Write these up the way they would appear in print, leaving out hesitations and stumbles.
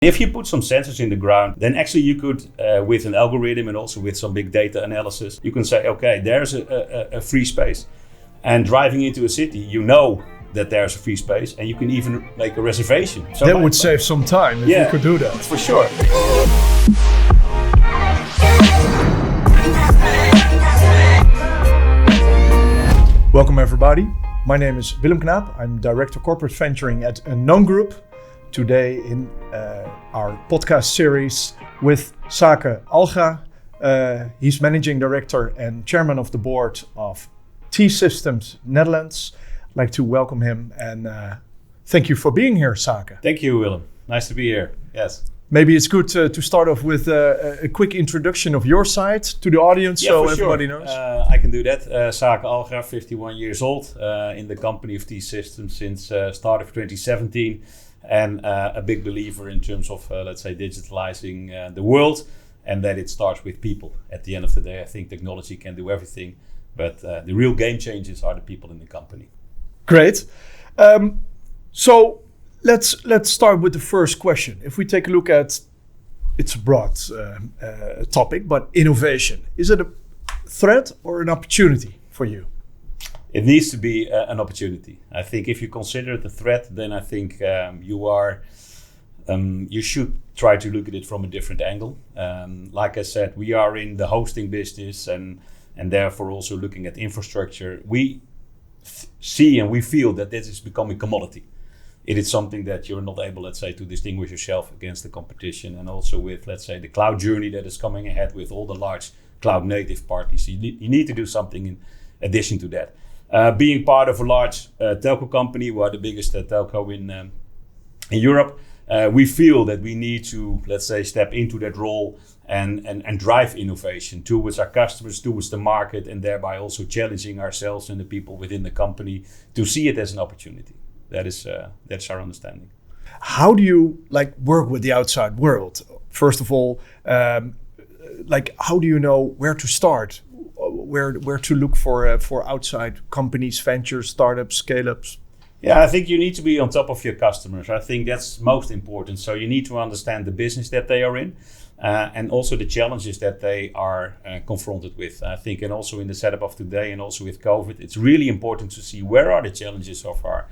If you put some sensors in the ground, then actually you could, with an algorithm and also with some big data analysis, you can say, okay, there's a free space. And driving into a city, you know that there's a free space and you can even make a reservation. So that would save some time if you could do that. For sure. Welcome everybody. My name is Willem Knaap. I'm Director Corporate Venturing at Unknown Group. Today in our podcast series with Sake Algra. He's Managing Director and Chairman of the Board of T-Systems Netherlands. I'd like to welcome him and thank you for being here, Sake. Thank you, Willem. Nice to be here. Yes. Maybe it's good to start off with a quick introduction of your side to the audience, so everybody knows. I can do that. Sake Algra, 51 years old, in the company of T-Systems since start of 2017. And a big believer in terms of, let's say, digitalizing the world, and that it starts with people. At the end of the day, I think technology can do everything, but the real game changers are the people in the company. Great. So let's start with the first question. If we take a look at, it's a broad topic, but innovation. Is it a threat or an opportunity for you? It needs to be an opportunity. I think if you consider it a threat, then I think you should try to look at it from a different angle. Like I said, we are in the hosting business and therefore also looking at infrastructure. We see and we feel that this is becoming commodity. It is something that you're not able, let's say, to distinguish yourself against the competition, and also with, let's say, the cloud journey that is coming ahead with all the large cloud native parties. You need to do something in addition to that. Being part of a large telco company, we are the biggest telco in Europe, we feel that we need to, let's say, step into that role and drive innovation towards our customers, towards the market, and thereby also challenging ourselves and the people within the company to see it as an opportunity. That's our understanding. How do you work with the outside world? First of all, how do you know where to start? Where to look for outside companies, ventures, startups, scale-ups? Yeah, I think you need to be on top of your customers. I think that's most important. So you need to understand the business that they are in and also the challenges that they are confronted with. I think, and also in the setup of today and also with COVID, it's really important to see where are the challenges of our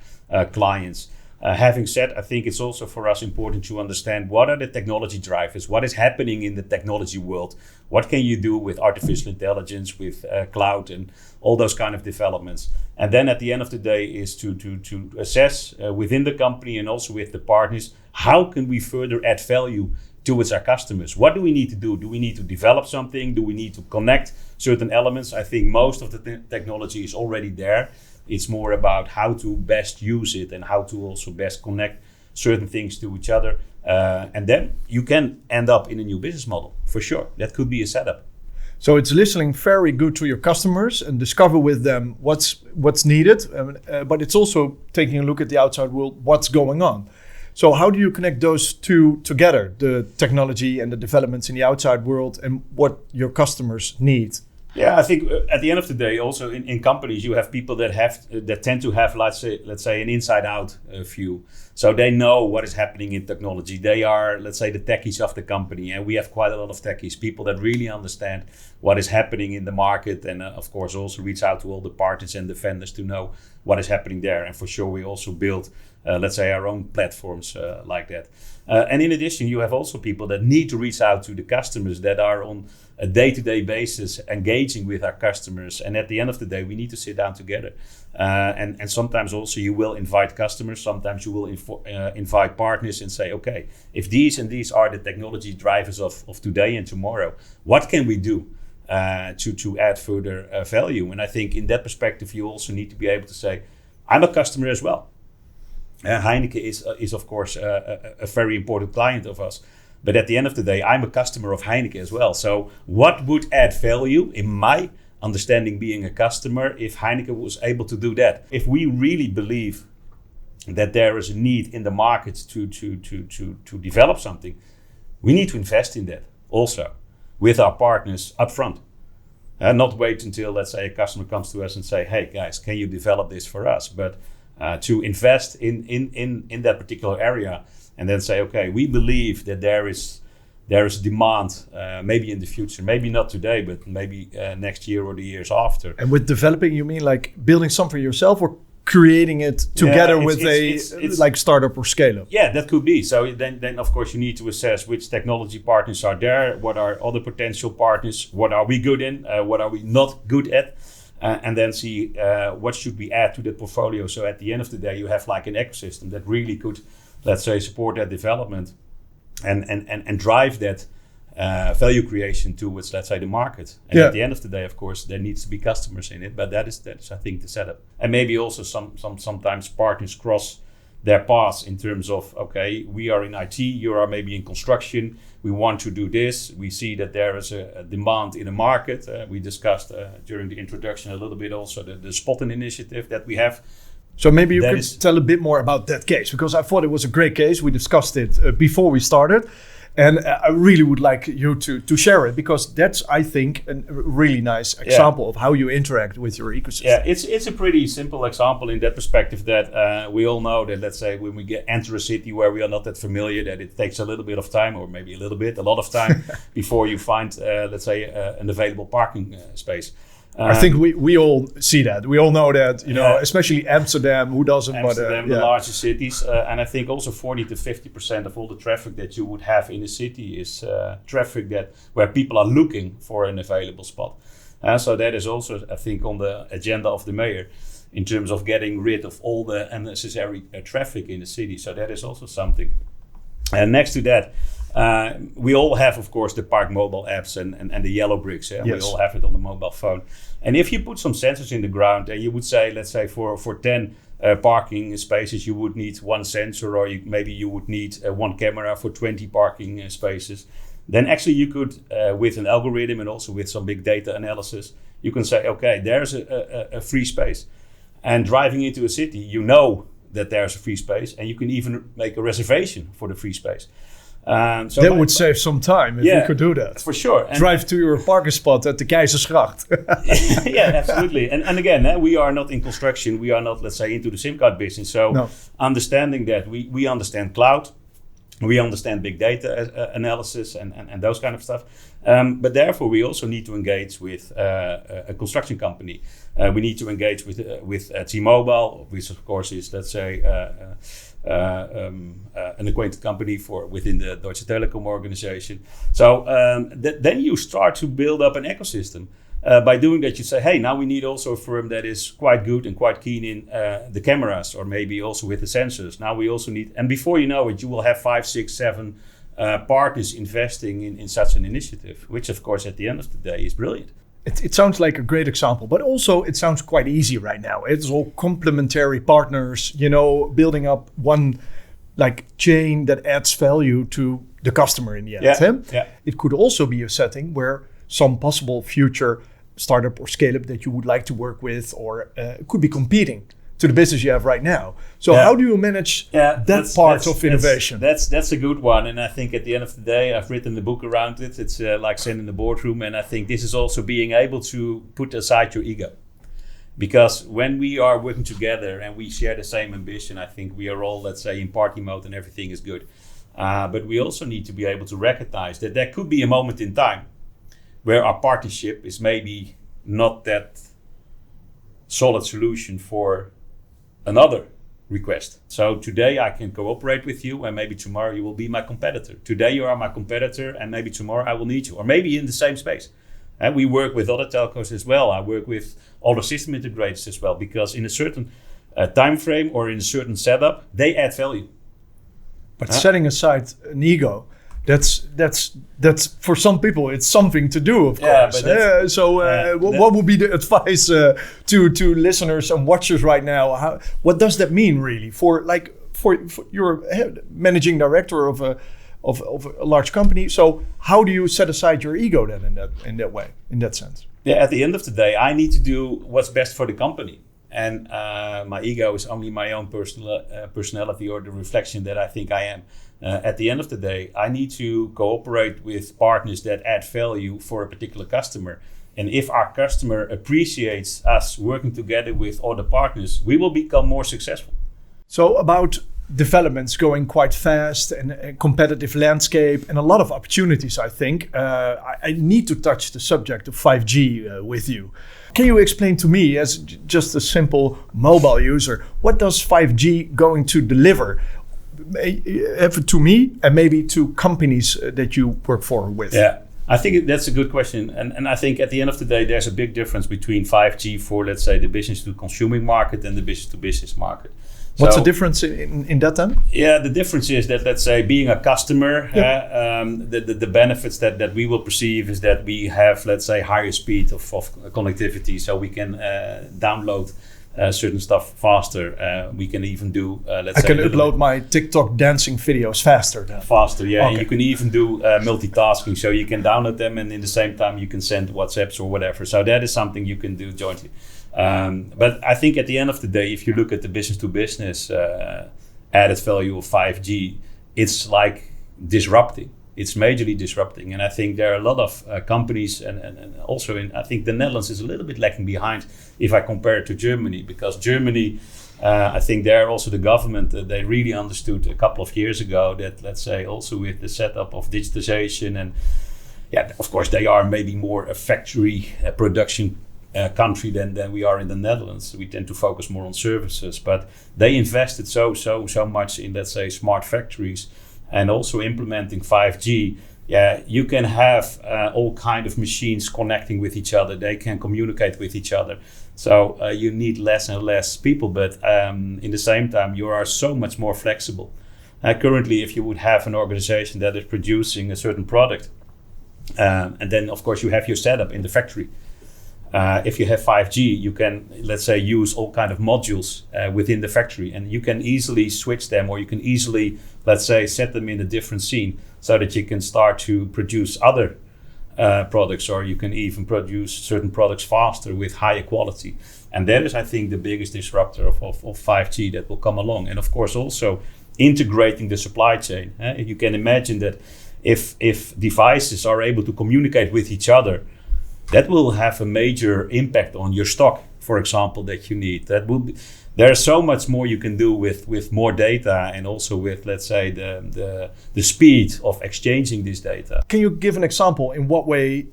clients. Having said, I think it's also for us important to understand what are the technology drivers, what is happening in the technology world, what can you do with artificial intelligence, with cloud and all those kind of developments. And then at the end of the day is to assess within the company and also with the partners, how can we further add value towards our customers? What do we need to do? Do we need to develop something? Do we need to connect certain elements? I think most of the technology is already there. It's more about how to best use it and how to also best connect certain things to each other. And then you can end up in a new business model, for sure. That could be a setup. So it's listening very good to your customers and discover with them what's needed. But it's also taking a look at the outside world, what's going on. So how do you connect those two together, the technology and the developments in the outside world and what your customers need? Yeah, I think at the end of the day, also in companies, you have people that tend to have, let's say, an inside-out view. So they know what is happening in technology. They are, let's say, the techies of the company, and we have quite a lot of techies, people that really understand what is happening in the market, and of course also reach out to all the partners and the vendors to know what is happening there. And for sure, we also build, let's say, our own platforms like that. And in addition, you have also people that need to reach out to the customers that are on a day-to-day basis engaging with our customers. And at the end of the day, we need to sit down together. And sometimes also you will invite customers, sometimes you will invite partners and say, okay, if these and these are the technology drivers of today and tomorrow, what can we do to add further value? And I think in that perspective, you also need to be able to say, I'm a customer as well. Heineken is of course a very important client of us. But at the end of the day, I'm a customer of Heineken as well. So what would add value in my understanding being a customer if Heineken was able to do that? If we really believe that there is a need in the market to develop something, we need to invest in that also with our partners up front. Not wait until, let's say, a customer comes to us and say, hey guys, can you develop this for us? But to invest in that particular area, and then say, okay, we believe that there is demand, maybe in the future, maybe not today, but maybe next year or the years after. And with developing, you mean like building something yourself or creating it together with a startup or scale up? Yeah, that could be. So then of course you need to assess which technology partners are there, what are other potential partners, what are we good in, what are we not good at, and then see what should we add to the portfolio. So at the end of the day, you have like an ecosystem that really could, let's say, support that development and drive that value creation towards, let's say, the market. And at the end of the day, of course, there needs to be customers in it. But that is I think, the setup. And maybe also sometimes partners cross their paths in terms of, okay, we are in IT, you are maybe in construction, we want to do this. We see that there is a demand in the market. We discussed during the introduction a little bit also the Spotting initiative that we have. So maybe you could tell a bit more about that case, because I thought it was a great case. We discussed it before we started. And I really would like you to share it, because that's, I think, a really nice example of how you interact with your ecosystem. Yeah, it's a pretty simple example in that perspective that we all know that, let's say, when we enter a city where we are not that familiar, that it takes a little bit of time, or maybe a lot of time before you find, let's say, an available parking space. I think we all see that. We all know that, especially Amsterdam, who doesn't? Amsterdam, the largest cities. And I think also 40 to 50% of all the traffic that you would have in a city is traffic where people are looking for an available spot. So that is also, I think, on the agenda of the mayor in terms of getting rid of all the unnecessary traffic in the city. So that is also something. And next to that, we all have, of course, the Park mobile apps and the yellow bricks. Yeah? Yes. We all have it on the mobile phone. And if you put some sensors in the ground, and you would say, let's say for 10 parking spaces, you would need one sensor, or maybe you would need one camera for 20 parking spaces. Then actually you could, with an algorithm and also with some big data analysis, you can say, okay, there's a free space. And driving into a city, you know that there's a free space, and you can even make a reservation for the free space. So that would save some time if you could do that. For sure. And drive to your parking spot at the Keizersgracht. Yeah, absolutely. And again, we are not in construction. We are not, let's say, into the SIM card business. So understanding that, we understand cloud. We understand big data analysis and those kind of stuff. But therefore, we also need to engage with a construction company. We need to engage with T-Mobile, which of course is, let's say, an acquainted company within the Deutsche Telekom organization. So then you start to build up an ecosystem. By doing that, you say, hey, now we need also a firm that is quite good and quite keen in the cameras, or maybe also with the sensors. Now we also need, and before you know it, you will have 5, 6, 7 partners investing in such an initiative, which of course at the end of the day is brilliant. It sounds like a great example, but also it sounds quite easy right now. It's all complementary partners, building up one chain that adds value to the customer in the end. Yeah. It could also be a setting where some possible future startup or scale-up that you would like to work with, or could be competing to the business you have right now. So how do you manage that part of innovation? That's a good one. And I think at the end of the day, I've written the book around it. It's like sitting in the boardroom. And I think this is also being able to put aside your ego. Because when we are working together and we share the same ambition, I think we are all, let's say, in party mode and everything is good. But we also need to be able to recognize that there could be a moment in time where our partnership is maybe not that solid solution for another request. So today I can cooperate with you, and maybe tomorrow you will be my competitor. Today you are my competitor, and maybe tomorrow I will need you, or maybe in the same space. And we work with other telcos as well. I work with other system integrators as well, because in a certain time frame or in a certain setup, they add value. But setting aside an ego, that's for some people it's something to do, of course. What would be the advice to listeners and watchers right now? What does that mean really for you're managing director of a large company? So how do you set aside your ego then in that way, in that sense? Yeah, at the end of the day, I need to do what's best for the company. And my ego is only my own personality or the reflection that I think I am. At the end of the day, I need to cooperate with partners that add value for a particular customer. And if our customer appreciates us working together with other partners, we will become more successful. So about developments going quite fast and a competitive landscape and a lot of opportunities, I think. I need to touch the subject of 5G with you. Can you explain to me, as just a simple mobile user, what does 5G going to deliver to me and maybe to companies that you work for with? Yeah, I think that's a good question. And I think at the end of the day, there's a big difference between 5G for, let's say, the business to consuming market and the business to business market. What's the difference in that then? Yeah, the difference is that, let's say, being a customer, the benefits that we will perceive is that we have, let's say, higher speed of connectivity, so we can download certain stuff faster. We can even do, let's say... I can upload my TikTok dancing videos faster then. Faster, yeah. Okay. And you can even do multitasking, so you can download them and in the same time you can send WhatsApps or whatever. So that is something you can do jointly. But I think at the end of the day, if you look at the business-to-business added value of 5G, it's like disrupting. It's majorly disrupting. And I think there are a lot of companies and also I think the Netherlands is a little bit lacking behind if I compare it to Germany. Because Germany, I think there also the government, they really understood a couple of years ago that, let's say, also with the setup of digitization and, yeah, of course, they are maybe more a factory production country than we are in the Netherlands. We tend to focus more on services, but they invested so much in, let's say, smart factories and also implementing 5G. Yeah, you can have all kind of machines connecting with each other. They can communicate with each other. So you need less and less people, but in the same time, you are so much more flexible. Currently, if you would have an organization that is producing a certain product, and then of course you have your setup in the factory. If you have 5G, you can, let's say, use all kind of modules within the factory, and you can easily switch them, or you can easily, let's say, set them in a different scene so that you can start to produce other products, or you can even produce certain products faster with higher quality. And that is, I think, the biggest disruptor of 5G that will come along. And of course, also integrating the supply chain. You can imagine that if devices are able to communicate with each other, that will have a major impact on your stock, for example, that you need. There's so much more you can do with more data, and also with, let's say, the speed of exchanging this data. Can you give an example in what way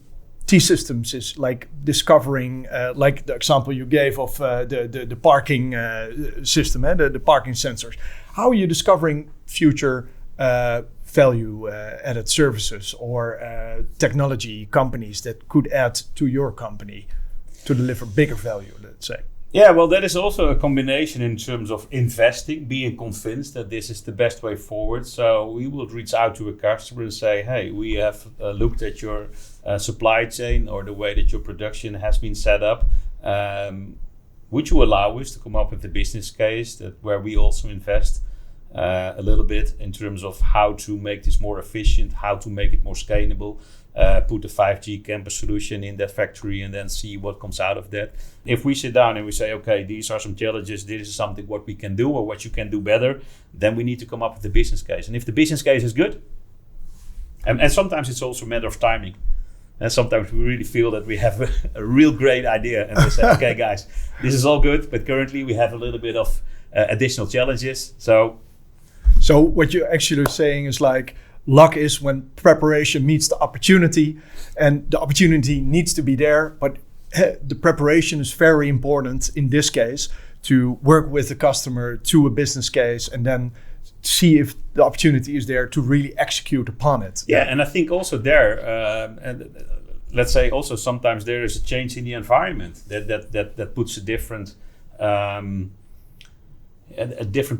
T-Systems is like discovering, like the example you gave of the parking system, the parking sensors? How are you discovering future value added services or technology companies that could add to your company to deliver bigger value, let's say? Yeah, well, that is also a combination in terms of investing, being convinced that this is the best way forward. So we will reach out to a customer and say, hey, we have looked at your supply chain or the way that your production has been set up. Would you allow us to come up with a business case where we also invest a little bit in terms of how to make this more efficient, how to make it more scalable, put a 5G campus solution in that factory and then see what comes out of that. If we sit down and we say, okay, these are some challenges, this is something what we can do or what you can do better, then we need to come up with a business case. And if the business case is good, and sometimes it's also a matter of timing. And sometimes we really feel that we have a real great idea and we say, okay, guys, this is all good, but currently we have a little bit of additional challenges. So what you're actually saying is like, luck is when preparation meets the opportunity, and the opportunity needs to be there, but the preparation is very important in this case to work with the customer to a business case and then see if the opportunity is there to really execute upon it. Yeah, and I think also there, let's say also sometimes there is a change in the environment that puts a different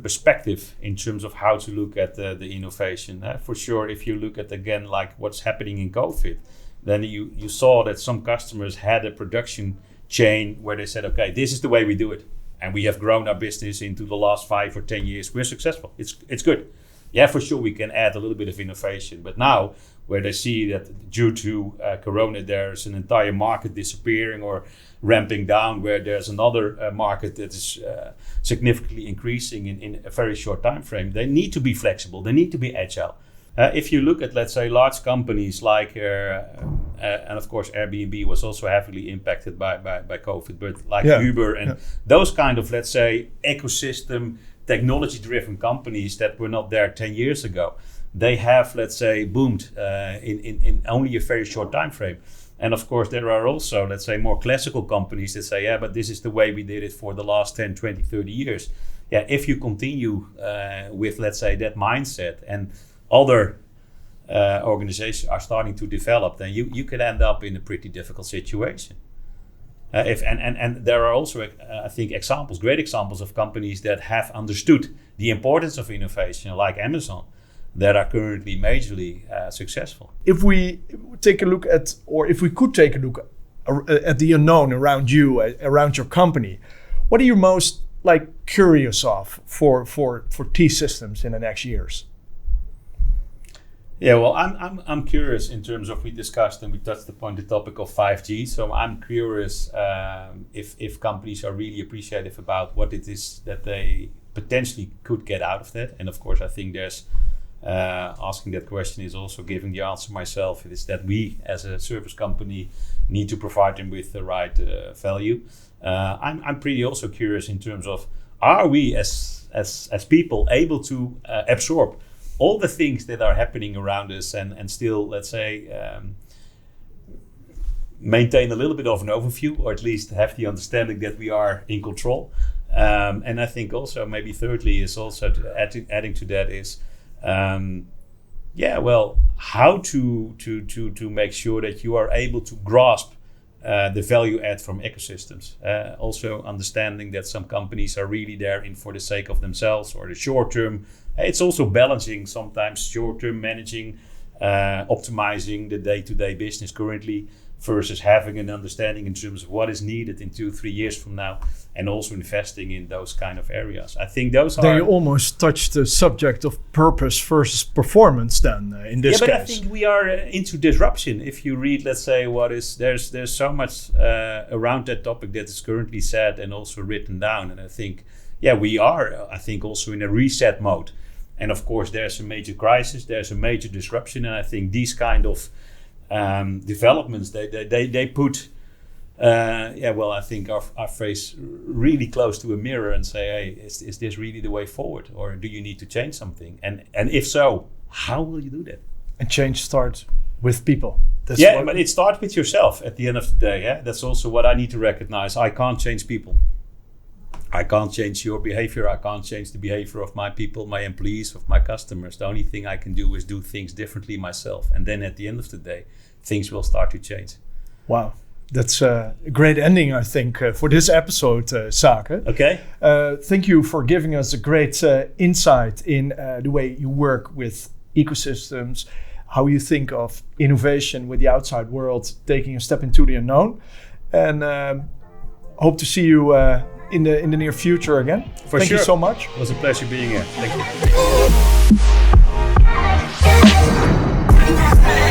perspective in terms of how to look at the innovation. For sure, if you look at, again, like what's happening in COVID, then you saw that some customers had a production chain where they said, okay, this is the way we do it. And we have grown our business into the last 5 or 10 years. We're successful. It's good. Yeah, for sure, we can add a little bit of innovation. But now, where they see that due to Corona, there's an entire market disappearing or ramping down, where there's another market that is significantly increasing in a very short time frame, they need to be flexible. They need to be agile. If you look at, let's say, large companies like and of course Airbnb was also heavily impacted by COVID, but like Yeah. Uber and those kind of, let's say, ecosystem technology-driven companies that were not there 10 years ago, they have, let's say, boomed in only a very short time frame. And of course, there are also, let's say, more classical companies that say, yeah, but this is the way we did it for the last 10, 20, 30 years. Yeah, if you continue with, let's say, that mindset, and other organizations are starting to develop, then you could end up in a pretty difficult situation. And there are also, I think, great examples of companies that have understood the importance of innovation, like Amazon, that are currently majorly successful. If we take a look at, or if we could take a look at the unknown around you, around your company, what are you most curious of for T-Systems in the next years? Yeah, well, I'm curious in terms of, we discussed and we touched upon the topic of 5G. So I'm curious if companies are really appreciative about what it is that they potentially could get out of that. And of course, I think there's asking that question is also giving the answer myself. It is that we, as a service company, need to provide them with the right value. I'm pretty also curious in terms of, are we as people able to absorb all the things that are happening around us and still, let's say, maintain a little bit of an overview, or at least have the understanding that we are in control. And I think also maybe thirdly is also adding to that is, how to make sure that you are able to grasp the value add from ecosystems. Also understanding that some companies are really there in for the sake of themselves or the short term. It's also balancing sometimes short term managing, optimizing the day-to-day business currently versus having an understanding in terms of what is needed in 2-3 years from now, and also investing in those kind of areas. I think those then are... you almost touched the subject of purpose versus performance then in this case. Yeah, but I think we are into disruption. If you read, let's say, there's so much around that topic that is currently said and also written down. And I think, we are, I think, also in a reset mode. And of course, there's a major crisis, there's a major disruption. And I think these kind of developments, they put... I think our face really close to a mirror and say, hey, is this really the way forward? Or do you need to change something? And if so, how will you do that? And change starts with people. But it starts with yourself at the end of the day. Yeah? That's also what I need to recognize. I can't change people. I can't change your behavior. I can't change the behavior of my people, my employees, of my customers. The only thing I can do is do things differently myself. And then at the end of the day, things will start to change. Wow. That's a great ending, I think, for this episode, Sake. Okay. Thank you for giving us a great insight in the way you work with ecosystems, how you think of innovation with the outside world, taking a step into the unknown. And hope to see you in the near future again. Thank you so much. It was a pleasure being here. Thank you.